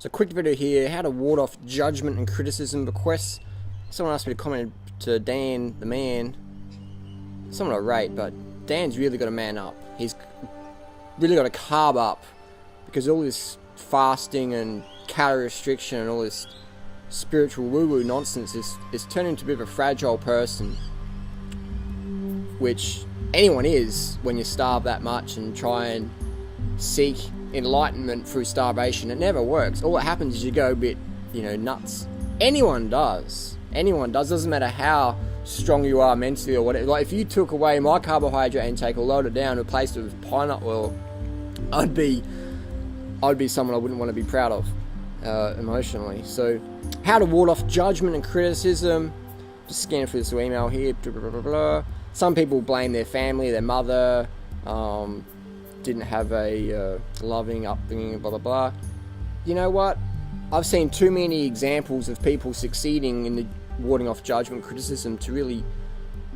So quick video here, how to ward off judgment and criticism requests. Someone asked me to comment to Dan, the man. Someone I rate, but Dan's really got to man up. He's really got to carb up, because all this fasting and calorie restriction and all this spiritual woo-woo nonsense is turning into a bit of a fragile person, which anyone is when you starve that much and try and seek enlightenment through starvation. It never works. All that happens is you go a bit, nuts. Anyone does. Doesn't matter how strong you are mentally or whatever. Like, if you took away my carbohydrate intake or lowered it down, replaced it with pine nut oil, I'd be someone I wouldn't want to be proud of emotionally. So, how to ward off judgment and criticism. Just scanning through this email here. Blah, blah, blah, blah. Some people blame their family, their mother, didn't have a loving upbringing, blah, blah, blah. You know what? I've seen too many examples of people succeeding in the warding off judgment, criticism to really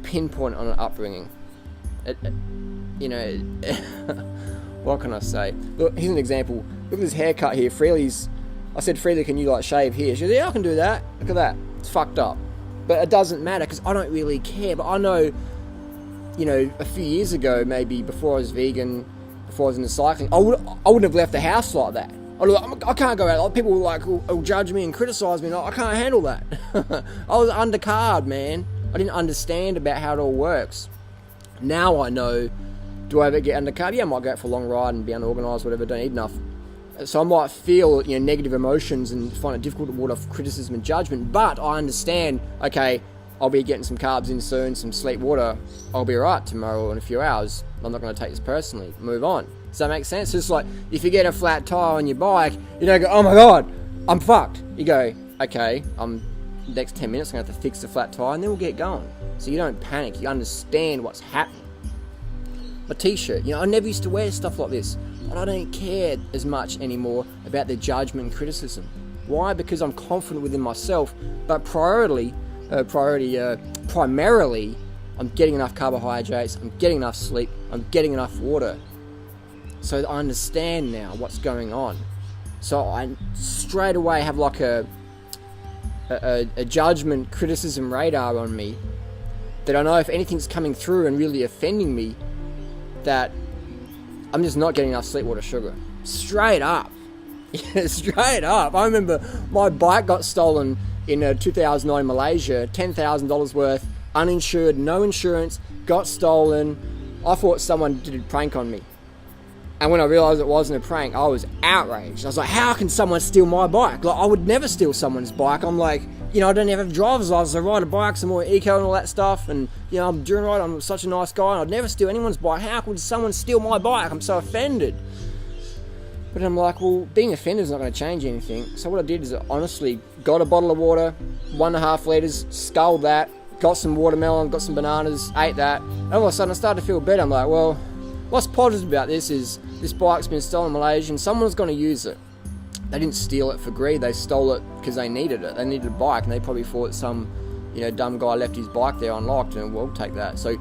pinpoint on an upbringing. What can I say? Look, here's an example. Look at this haircut here. I said, Freelee, can you shave here? She said, yeah, I can do that. Look at that. It's fucked up. But it doesn't matter, because I don't really care. But I know, a few years ago, maybe before I was vegan, before I was into cycling, I wouldn't have left the house like that. I can't go out. People will judge me and criticise me. I can't handle that. I was undercarb, man. I didn't understand about how it all works. Now I know. Do I ever get undercarb? Yeah, I might go out for a long ride and be unorganised, whatever. Don't eat enough. So I might feel negative emotions and find it difficult to ward off criticism and judgment. But I understand. Okay, I'll be getting some carbs in soon, some sleep, water. I'll be alright tomorrow in a few hours. I'm not going to take this personally. Move on. Does that make sense? It's like, if you get a flat tire on your bike, you don't go, oh my god, I'm fucked. You go, okay, next 10 minutes I'm going to have to fix the flat tire, and then we'll get going. So you don't panic. You understand what's happening. My t-shirt, I never used to wear stuff like this, but I don't care as much anymore about the judgment and criticism. Why? Because I'm confident within myself, but primarily, I'm getting enough carbohydrates, I'm getting enough sleep, I'm getting enough water. So I understand now what's going on. So I straight away have a judgment, criticism radar on me, that I know if anything's coming through and really offending me, that I'm just not getting enough sleep, water, sugar. Straight up. Straight up. I remember my bike got stolen in 2009 in Malaysia, $10,000 worth, uninsured, no insurance, got stolen. I thought someone did a prank on me. And when I realised it wasn't a prank, I was outraged. I was like, how can someone steal my bike? I would never steal someone's bike. I'm like, I don't even have a driver's license. I ride a bike, some more eco and all that stuff. And, I'm Durianrider, I'm such a nice guy, and I'd never steal anyone's bike. How could someone steal my bike? I'm so offended. But I'm like, well, being offended is not going to change anything. So what I did is I honestly got a bottle of water, 1.5 litres, sculled that, got some watermelon, got some bananas, ate that. And all of a sudden I started to feel better. I'm like, well, what's positive about this is this bike's been stolen in Malaysia and someone's going to use it. They didn't steal it for greed. They stole it because they needed it. They needed a bike, and they probably thought some, dumb guy left his bike there unlocked, and we'll take that. So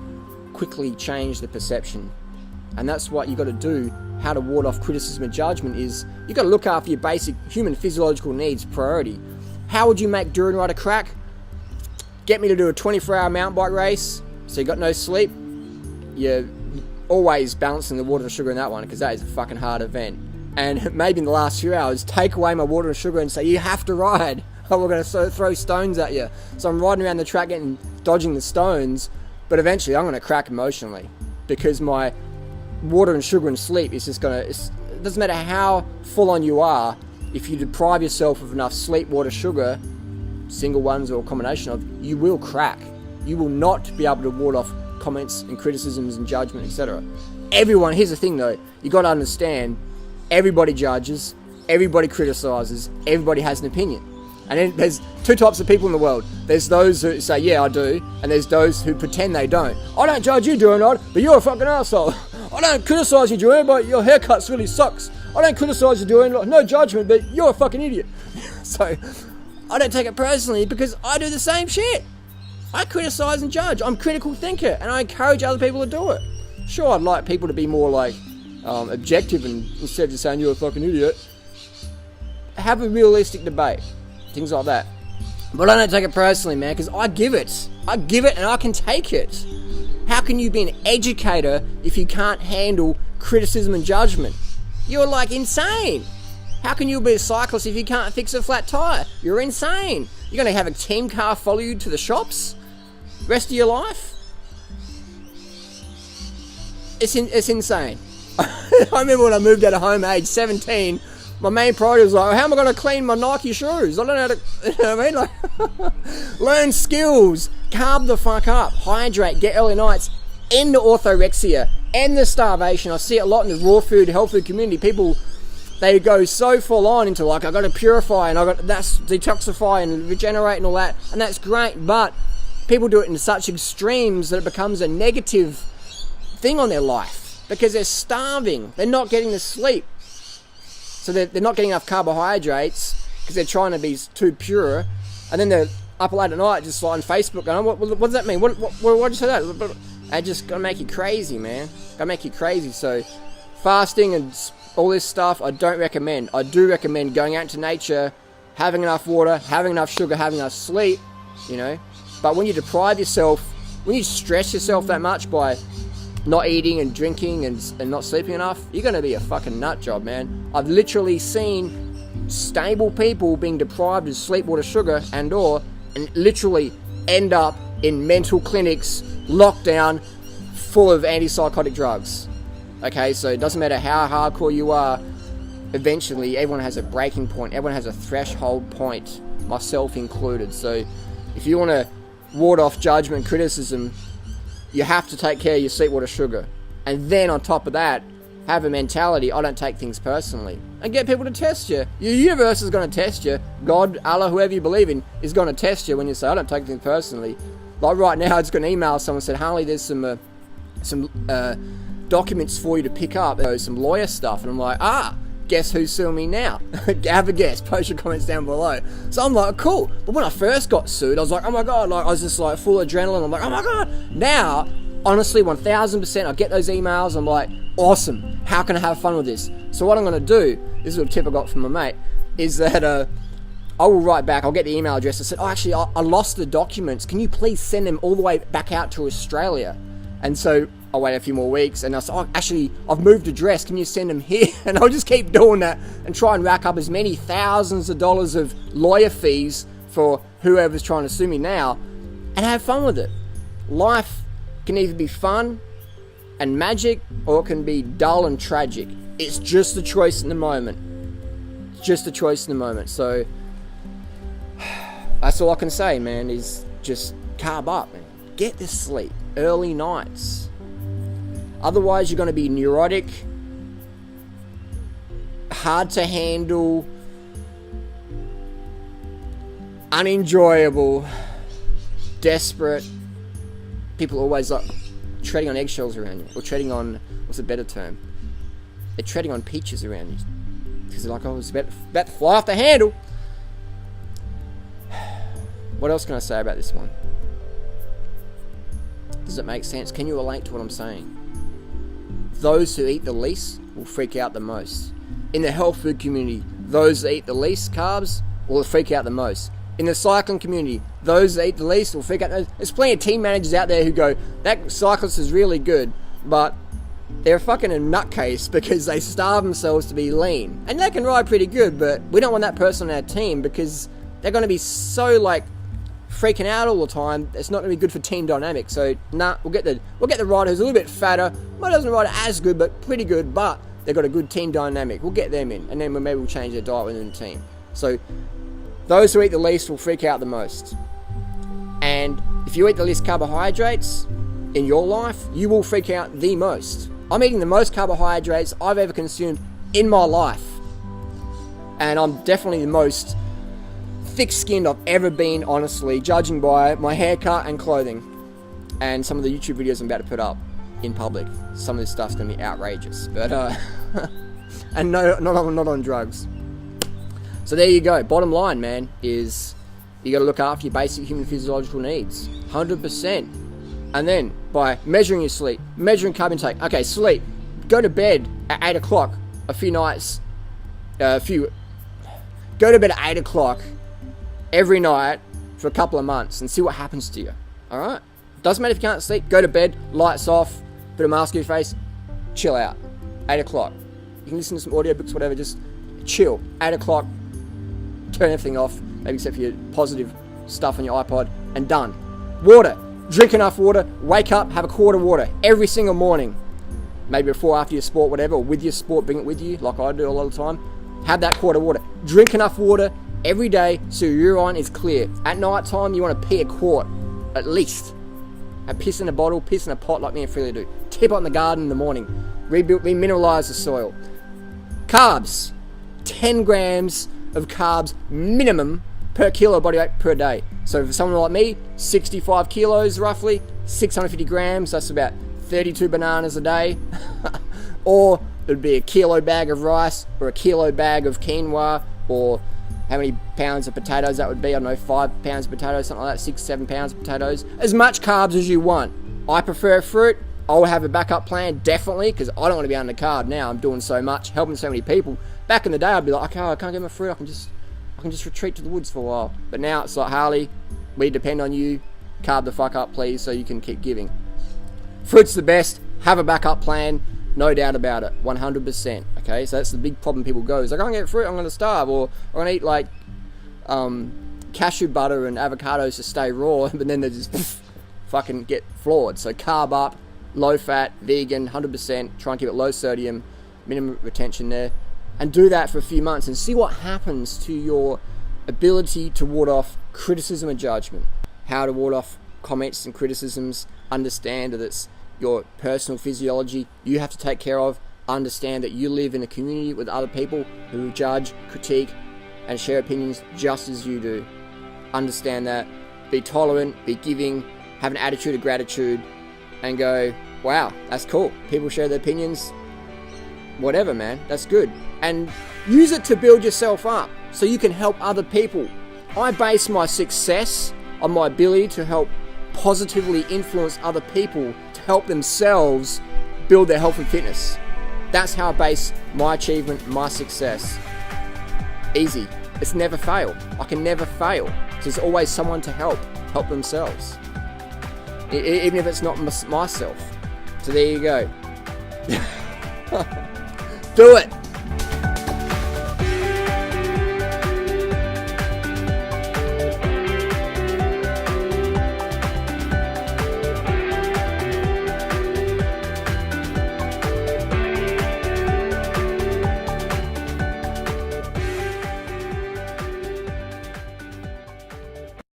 quickly change the perception. And that's what you got to do. How to ward off criticism and judgment is you got to look after your basic human physiological needs priority. How would you make Durianrider crack? Get me to do a 24-hour mountain bike race, so you got no sleep. You're always balancing the water and sugar in that one, because that is a fucking hard event. And maybe in the last few hours, take away my water and sugar and say, you have to ride, or we're going to throw stones at you. So I'm riding around the track dodging the stones, but eventually I'm going to crack emotionally, because my water and sugar and sleep is just going to... It doesn't matter how full on you are, if you deprive yourself of enough sleep, water, sugar, single ones or a combination of, you will crack. You will not be able to ward off comments and criticisms and judgment, etc. Everyone, here's the thing though, you got to understand, everybody judges, everybody criticises, everybody has an opinion. And then there's two types of people in the world. There's those who say, yeah, I do, and there's those who pretend they don't. I don't judge you, Durianrider, but you're a fucking asshole. I don't criticise you, Durianrider, but your haircut really sucks. I don't criticise you, Durianrider, no judgment, but you're a fucking idiot. So I don't take it personally, because I do the same shit. I criticise and judge. I'm a critical thinker, and I encourage other people to do it. Sure, I'd like people to be more objective, and instead of just saying you're a fucking idiot, have a realistic debate, things like that. But I don't take it personally, man, because I give it and I can take it. How can you be an educator if you can't handle criticism and judgment? You're like insane. How can you be a cyclist if you can't fix a flat tire? You're insane. You're going to have a team car follow you to the shops rest of your life? It's insane. I remember when I moved out of home at age 17, my main priority was like, how am I going to clean my Nike shoes? I don't know how to, you know what I mean? Like, learn skills, carb the fuck up, hydrate, get early nights, end the orthorexia, end the starvation. I see it a lot in the raw food, health food community. People, they go so full on into like, I got to purify and that's detoxify and regenerate and all that. And that's great, but people do it in such extremes that it becomes a negative thing on their life because they're starving. They're not getting the sleep. So they're not getting enough carbohydrates because they're trying to be too pure. And then they're up late at night just on Facebook going, what does that mean? What did you say that? It just going to make you crazy, man. Going to make you crazy. So fasting and all this stuff, I don't recommend. I do recommend going out into nature, having enough water, having enough sugar, having enough sleep, you know. But when you deprive yourself, when you stress yourself that much by not eating and drinking and not sleeping enough, you're going to be a fucking nut job, man. I've literally seen stable people being deprived of sleep, water, sugar, and literally end up in mental clinics, locked down, full of antipsychotic drugs. Okay, so it doesn't matter how hardcore you are, eventually everyone has a breaking point, everyone has a threshold point, myself included. So if you want to ward off judgment, criticism, you have to take care of your sleep, water, sugar. And then on top of that, have a mentality, I don't take things personally. And get people to test you. Your universe is going to test you. God, Allah, whoever you believe in, is going to test you when you say, I don't take things personally. Like right now, I just got an email, someone said, Harley, there's some documents for you to pick up, some lawyer stuff. And I'm like, guess who's suing me now? Have a guess, post your comments down below. So I'm like, cool. But when I first got sued, I was like, oh my God, like I was just like full adrenaline. I'm like, oh my God. Now, honestly, 1000%, I get those emails. I'm like, awesome. How can I have fun with this? So what I'm going to do, this is a tip I got from my mate, is that I will write back. I'll get the email address. I said, actually, I lost the documents. Can you please send them all the way back out to Australia? And so I'll wait a few more weeks, and I'll say, actually, I've moved address. Can you send them here? And I'll just keep doing that and try and rack up as many thousands of dollars of lawyer fees for whoever's trying to sue me now, and have fun with it. Life can either be fun and magic, or it can be dull and tragic. It's just a choice in the moment. Just a choice in the moment. So that's all I can say, man, is just carb up, man. Get the sleep, early nights. Otherwise, you're going to be neurotic, hard to handle, unenjoyable, desperate. People are always like treading on eggshells around you, or treading on, what's a better term? They're treading on peaches around you. Because they're like, oh, it's about to fly off the handle. What else can I say about this one? Does it make sense? Can you relate to what I'm saying? Those who eat the least will freak out the most. In the health food community, those that eat the least carbs will freak out the most. In the cycling community, those that eat the least will freak out. There's plenty of team managers out there who go, that cyclist is really good, but they're fucking a nutcase because they starve themselves to be lean. And they can ride pretty good, but we don't want that person on our team because they're going to be so like freaking out all the time. It's not going to be good for team dynamics. So we'll get the rider who's a little bit fatter, might doesn't ride as good, but pretty good, but they've got a good team dynamic. We'll get them in, and then maybe we'll change their diet within the team. So those who eat the least will freak out the most. And if you eat the least carbohydrates in your life, you will freak out the most. I'm eating the most carbohydrates I've ever consumed in my life. And I'm definitely the most thick-skinned I've ever been, honestly, judging by my haircut and clothing. And some of the YouTube videos I'm about to put up in public. Some of this stuff's going to be outrageous. But, and no, not on drugs. So there you go. Bottom line, man, is you got to look after your basic human physiological needs. 100%. And then, by measuring your sleep, measuring carb intake. Okay, sleep. Go to bed at 8 o'clock a few nights, Go to bed at 8 o'clock every night for a couple of months and see what happens to you. Alright? Doesn't matter if you can't sleep. Go to bed, lights off, put a mask on your face, chill out. 8 o'clock. You can listen to some audiobooks, whatever, just chill. 8 o'clock, turn everything off, maybe except for your positive stuff on your iPod, and done. Water. Drink enough water. Wake up, have a quart of water every single morning. Maybe before, after your sport, whatever, or with your sport, bring it with you, like I do a lot of the time. Have that quart of water. Drink enough water every day so your urine is clear. At night time, you want to pee a quart, at least. And piss in a bottle, piss in a pot like me and Freelee do. Tip it in the garden in the morning. Remineralize the soil. Carbs. 10 grams of carbs minimum per kilo body weight per day. So for someone like me, 65 kilos roughly, 650 grams, that's about 32 bananas a day. Or it would be a kilo bag of rice, or a kilo bag of quinoa, or how many pounds of potatoes that would be, I don't know, 5 pounds of potatoes, something like that, 6-7 pounds of potatoes. As much carbs as you want. I prefer fruit. I'll have a backup plan, definitely, because I don't want to be undercarb now. I'm doing so much, helping so many people. Back in the day, I'd be like, okay, I can't get my fruit, I can just retreat to the woods for a while. But now it's like, Harley, we depend on you. Carb the fuck up, please, so you can keep giving. Fruit's the best. Have a backup plan. No doubt about it. 100%. Okay, so that's the big problem people go. Is like, I can't get fruit, I'm going to starve. Or I'm going to eat like cashew butter and avocados to stay raw. But then they just fucking get flawed. So carb up, low fat, vegan, 100%. Try and keep it low sodium, minimum retention there. And do that for a few months and see what happens to your ability to ward off criticism and judgment. How to ward off comments and criticisms. Understand that it's your personal physiology you have to take care of. Understand that you live in a community with other people who judge, critique, and share opinions just as you do. Understand that. Be tolerant, be giving, have an attitude of gratitude, and go, wow, that's cool. People share their opinions. Whatever, man, that's good. And use it to build yourself up so you can help other people. I base my success on my ability to help positively influence other people to help themselves build their health and fitness. That's how I base my achievement, my success. Easy. It's never fail. I can never fail. So there's always someone to help themselves. Even if it's not myself. So there you go. Do it.